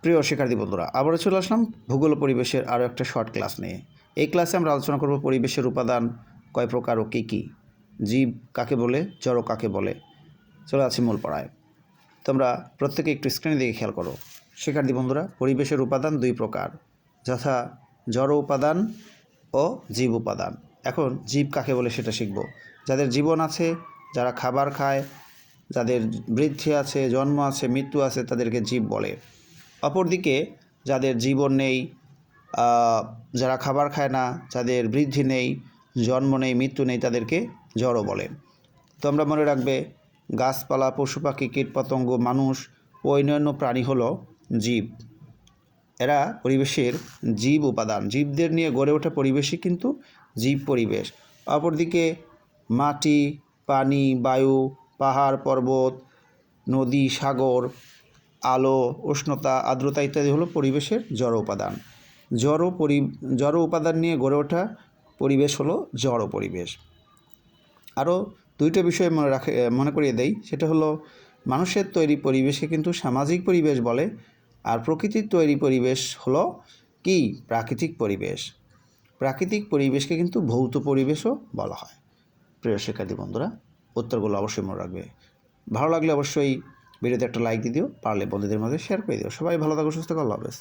প্রিয় শিক্ষার্থী বন্ধুরা, আবারও চলে আসলাম ভূগোল ও পরিবেশের আরও একটা শর্ট ক্লাস নিয়ে। এই ক্লাসে আমরা আলোচনা করব পরিবেশের উপাদান কয় প্রকার ও কী কী, জীব কাকে বলে, জড় কাকে বলে। চলে আছি মূল পড়ায়। তোমরা প্রত্যেকে একটু স্ক্রিনের দিকে খেয়াল করো। শিক্ষার্থী বন্ধুরা, পরিবেশের উপাদান দুই প্রকার, যথা জড় উপাদান ও জীব উপাদান। এখন জীব কাকে বলে সেটা শিখব। যাদের জীবন আছে, যারা খাবার খায়, যাদের বৃদ্ধি আছে, জন্ম আছে, মৃত্যু আছে, তাদেরকে জীব বলে। অপরদিকে যাদের জীবন নেই, যারা খাবার খায় না, যাদের বৃদ্ধি নেই, জন্ম নেই, মৃত্যু নেই, তাদেরকে জড় বলে। তোমরা মনে রাখবে, গাছপালা, পশু পাখি, কীটপতঙ্গ, মানুষ ও অন্যান্য প্রাণী হলো জীব। এরা পরিবেশের জীব উপাদান। জীবদের নিয়ে গড়ে ওঠা পরিবেশই কিন্তু জীব পরিবেশ। অপরদিকে মাটি, পানি, বায়ু, পাহাড়, পর্বত, নদী, সাগর, আলো, উষ্ণতা, আর্দ্রতা ইত্যাদি হলো পরিবেশের জড় উপাদান। জড় উপাদান নিয়ে গড়ে ওঠা পরিবেশ হলো জড় পরিবেশ। আরও দুইটা বিষয় মনে করিয়ে দেই, সেটা হলো মানুষের তৈরি পরিবেশকে কিন্তু সামাজিক পরিবেশ বলে, আর প্রকৃতির তৈরি পরিবেশ হলো কি প্রাকৃতিক পরিবেশ। প্রাকৃতিক পরিবেশকে কিন্তু ভৌত পরিবেশও বলা হয়। প্রিয় শিক্ষার্থী বন্ধুরা, উত্তরগুলো অবশ্যই মনে রাখবে। ভালো লাগলে অবশ্যই ভিডিওতে একটা লাইক দিয়ে দিও, পারলে বন্ধুদের মধ্যে শেয়ার করে দিও। সবাই ভালো থাকো, সুস্থ থাকো, আল্লাহ হাফেজ।